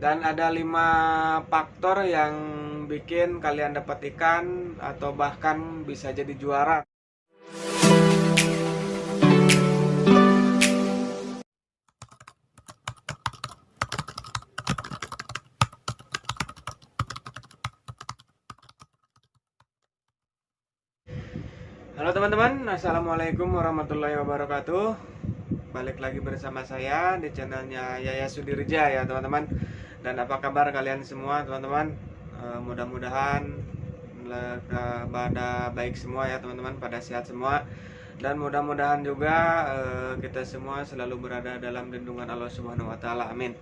Dan ada 5 faktor yang bikin kalian dapat ikan atau bahkan bisa jadi juara. Halo teman-teman, assalamualaikum warahmatullahi wabarakatuh. Balik lagi bersama saya di channelnya Yaya Sudirja ya teman-teman. Dan apa kabar kalian semua teman-teman? Mudah-mudahan pada baik semua ya teman-teman, pada sehat semua. Dan mudah-mudahan juga kita semua selalu berada dalam lindungan Allah Subhanahu wa taala. Amin.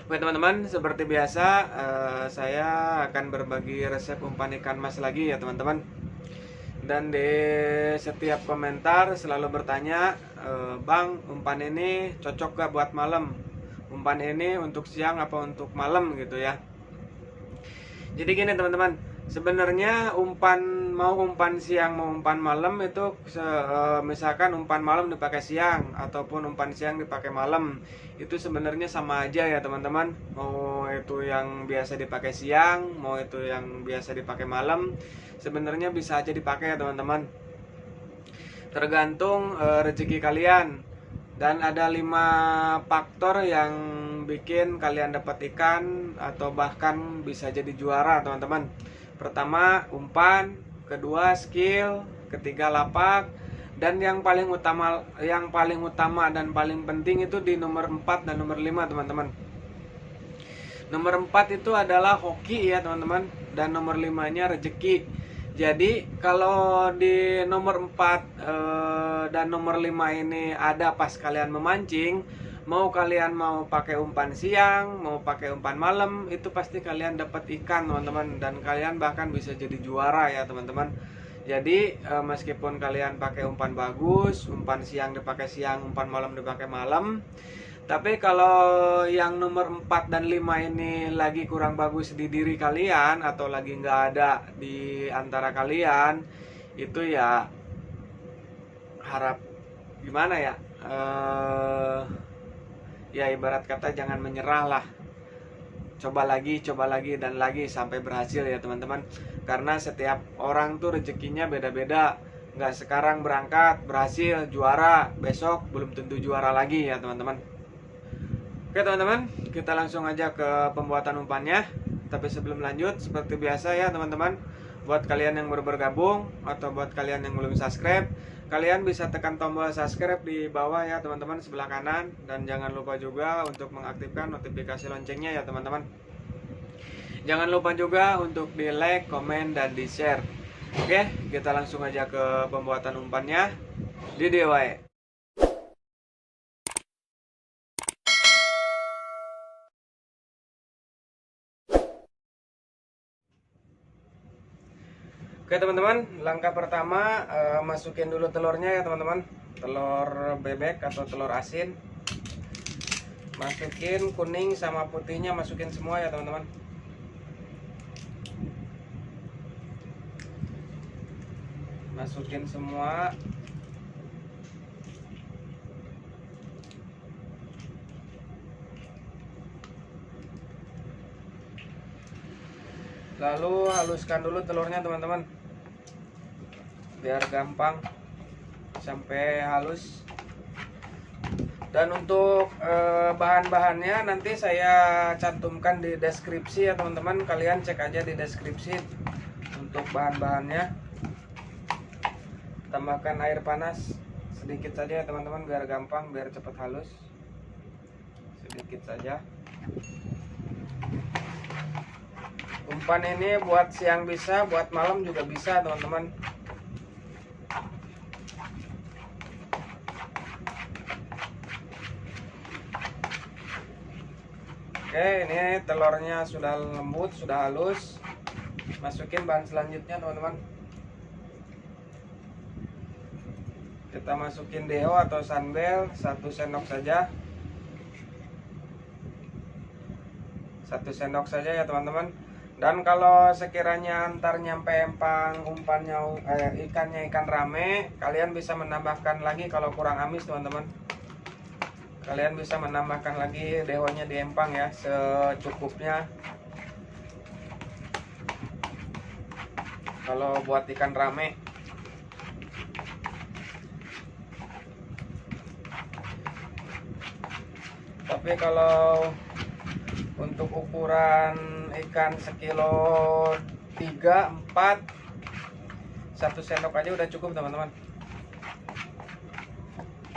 Oke teman-teman, seperti biasa saya akan berbagi resep umpan ikan mas lagi ya teman-teman. Dan di setiap komentar selalu bertanya, Bang, umpan ini cocok gak buat malam? Umpan ini untuk siang apa untuk malam gitu ya. Jadi gini teman-teman, sebenarnya mau umpan siang mau umpan malam itu misalkan umpan malam dipakai siang ataupun umpan siang dipakai malam, itu sebenarnya sama aja ya teman-teman. Mau itu yang biasa dipakai siang, mau itu yang biasa dipakai malam, sebenarnya bisa aja dipakai ya teman-teman. Tergantung rezeki kalian. Dan ada 5 faktor yang bikin kalian dapat ikan atau bahkan bisa jadi juara teman-teman. Pertama umpan, kedua skill, ketiga lapak, dan yang paling utama dan paling penting itu di nomor 4 dan nomor 5 teman-teman. Nomor 4 itu adalah hoki ya teman-teman, dan nomor 5-nya rezeki. Jadi kalau di nomor 4 dan nomor 5 ini ada pas kalian memancing, kalian mau pakai umpan siang, mau pakai umpan malam, itu pasti kalian dapat ikan teman-teman, dan kalian bahkan bisa jadi juara ya teman-teman. Jadi meskipun kalian pakai umpan bagus, umpan siang dipakai siang, umpan malam dipakai malam, tapi kalau yang nomor 4 dan 5 ini lagi kurang bagus di diri kalian atau lagi nggak ada di antara kalian, itu ya harap gimana ya, ya ibarat kata jangan menyerah lah. Coba lagi dan lagi sampai berhasil ya teman-teman. Karena setiap orang tuh rezekinya beda-beda. Nggak sekarang berangkat berhasil juara, besok belum tentu juara lagi ya teman-teman. Oke teman-teman, kita langsung aja ke pembuatan umpannya. Tapi sebelum lanjut, seperti biasa ya teman-teman, buat kalian yang baru bergabung atau buat kalian yang belum subscribe, kalian bisa tekan tombol subscribe di bawah ya teman-teman, sebelah kanan. Dan jangan lupa juga untuk mengaktifkan notifikasi loncengnya ya teman-teman. Jangan lupa juga untuk di like, komen, dan di share. Oke, kita langsung aja ke pembuatan umpannya. Di DIY. Oke teman-teman, langkah pertama masukin dulu telurnya ya teman-teman. Telur bebek atau telur asin. Masukin kuning sama putihnya, masukin semua ya teman-teman. Masukin semua. Lalu haluskan dulu telurnya teman-teman, biar gampang sampai halus. Dan untuk bahan-bahannya nanti saya cantumkan di deskripsi ya teman-teman. Kalian cek aja di deskripsi untuk bahan-bahannya. Tambahkan air panas sedikit saja ya teman-teman, biar gampang, biar cepat halus. Sedikit saja. Umpan ini buat siang bisa, buat malam juga bisa teman-teman. Oke, ini telurnya sudah lembut, sudah halus. Masukin bahan selanjutnya teman-teman. Kita masukin deo atau sunbel 1 sendok saja. 1 sendok saja ya teman-teman. Dan kalau sekiranya antar nyampe empang umpannya ikannya ikan rame, kalian bisa menambahkan lagi kalau kurang amis teman-teman. Kalian bisa menambahkan lagi dehonya di empang ya, secukupnya. Kalau buat ikan rame. Tapi kalau untuk ukuran ikan sekilo 3, 4, 1 sendok aja udah cukup teman-teman.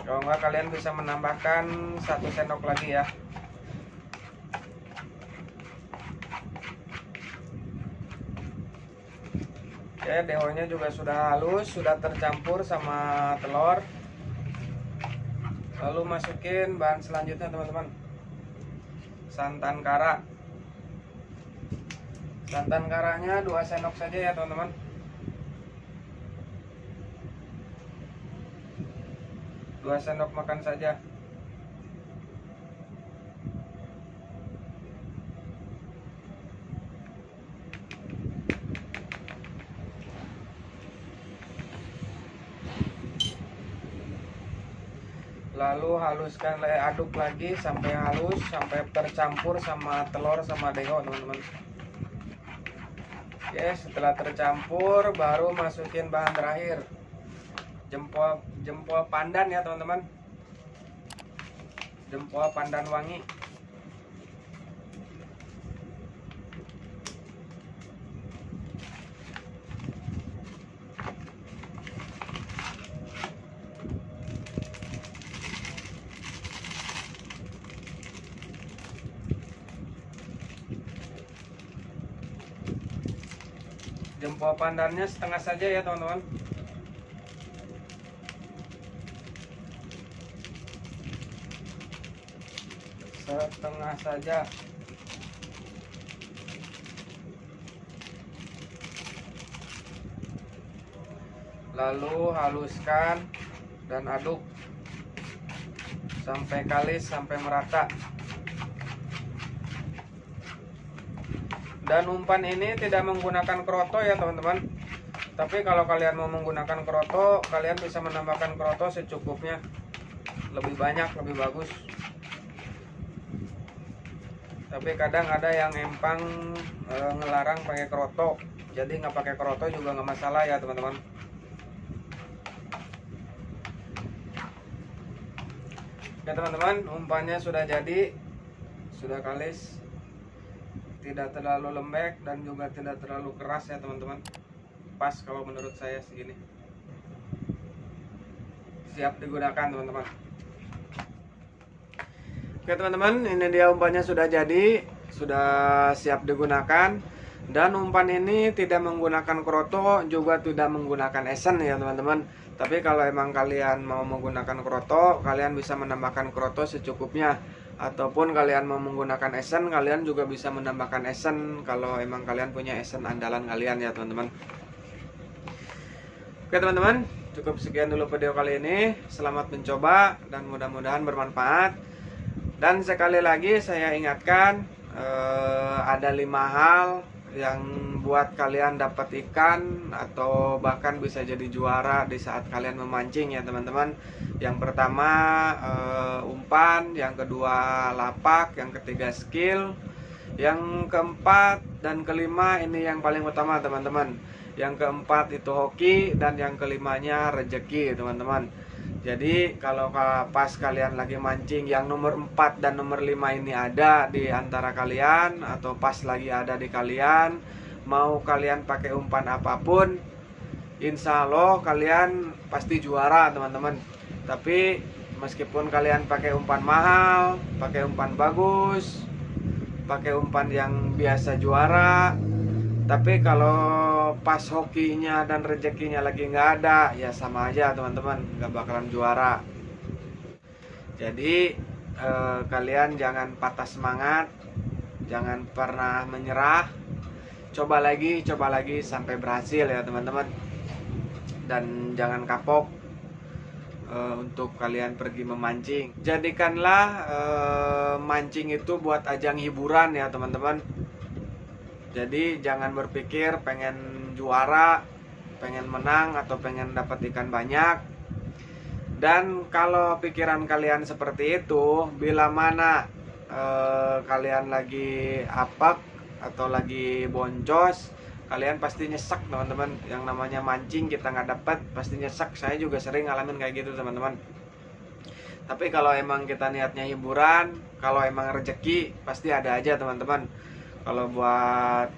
Kalau enggak kalian bisa menambahkan 1 sendok lagi ya. Oke, dehonya juga sudah halus, sudah tercampur sama telur. Lalu masukin bahan selanjutnya teman-teman. Santan kara. Santan karanya 2 sendok saja ya teman-teman. Dua sendok makan saja. Lalu haluskan, aduk lagi sampai halus, sampai tercampur sama telur sama deho teman-teman. Oke, setelah tercampur baru masukin bahan terakhir, jempol pandan ya teman-teman. Jempol pandan wangi. Jempol pandannya setengah saja ya teman-teman. Setengah saja. Lalu haluskan dan aduk sampai kalis, sampai merata. Dan umpan ini tidak menggunakan kroto ya teman-teman. Tapi kalau kalian mau menggunakan kroto, kalian bisa menambahkan kroto secukupnya. Lebih banyak, lebih bagus. Tapi kadang ada yang empang ngelarang pakai kroto. Jadi nggak pakai kroto juga nggak masalah ya teman-teman. Oke teman-teman, umpannya sudah jadi, sudah kalis. Tidak terlalu lembek dan juga tidak terlalu keras ya teman-teman. Pas kalau menurut saya segini. Siap digunakan teman-teman. Oke teman-teman, ini dia umpannya sudah jadi, sudah siap digunakan. Dan umpan ini tidak menggunakan kroto, juga tidak menggunakan esen ya teman-teman. Tapi kalau emang kalian mau menggunakan kroto, kalian bisa menambahkan kroto secukupnya. Ataupun kalian mau menggunakan esen, kalian juga bisa menambahkan esen kalau emang kalian punya esen andalan kalian ya teman-teman. Oke teman-teman, cukup sekian dulu video kali ini. Selamat mencoba dan mudah-mudahan bermanfaat. Dan sekali lagi saya ingatkan, ada 5 hal yang buat kalian dapat ikan atau bahkan bisa jadi juara di saat kalian memancing ya teman-teman. Yang pertama umpan, yang kedua lapak, yang ketiga skill, yang keempat dan kelima ini yang paling utama teman-teman. Yang keempat itu hoki dan yang kelimanya rejeki teman-teman. Jadi kalau pas kalian lagi mancing yang nomor 4 dan nomor 5 ini ada di antara kalian, atau pas lagi ada di kalian, mau kalian pakai umpan apapun, insya Allah kalian pasti juara teman-teman. Tapi meskipun kalian pakai umpan mahal, pakai umpan bagus, pakai umpan yang biasa juara, tapi kalau pas hokinya dan rezekinya lagi nggak ada, ya sama aja teman-teman, nggak bakalan juara. Jadi kalian jangan patah semangat, jangan pernah menyerah, coba lagi sampai berhasil ya teman-teman. Dan jangan kapok untuk kalian pergi memancing. Jadikanlah mancing itu buat ajang hiburan ya teman-teman. Jadi jangan berpikir pengen juara, pengen menang, atau pengen dapat ikan banyak. Dan kalau pikiran kalian seperti itu, bila mana kalian lagi apek atau lagi boncos, kalian pasti nyesek teman-teman. Yang namanya mancing kita nggak dapat pasti nyesek. Saya juga sering ngalamin kayak gitu teman-teman. Tapi kalau emang kita niatnya hiburan, kalau emang rezeki pasti ada aja teman-teman. Kalau buat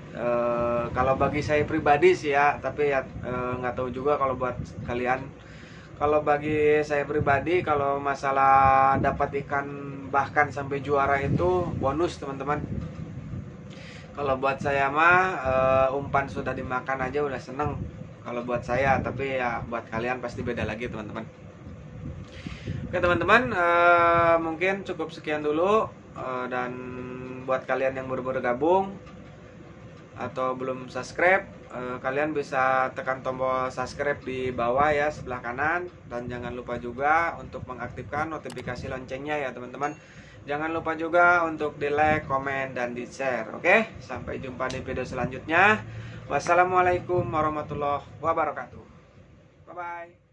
kalau bagi saya pribadi sih ya, tapi ya nggak tahu juga kalau buat kalian. Kalau bagi saya pribadi, kalau masalah dapat ikan bahkan sampai juara itu bonus teman-teman. Kalau buat saya mah umpan sudah dimakan aja udah seneng. Kalau buat saya, tapi ya buat kalian pasti beda lagi teman-teman. Oke teman-teman, mungkin cukup sekian dulu. Dan buat kalian yang baru-baru gabung atau belum subscribe, kalian bisa tekan tombol subscribe di bawah ya, sebelah kanan. Dan jangan lupa juga untuk mengaktifkan notifikasi loncengnya ya teman-teman. Jangan lupa juga untuk di like, komen, dan di share. Oke, sampai jumpa di video selanjutnya. Wassalamualaikum warahmatullahi wabarakatuh. Bye bye.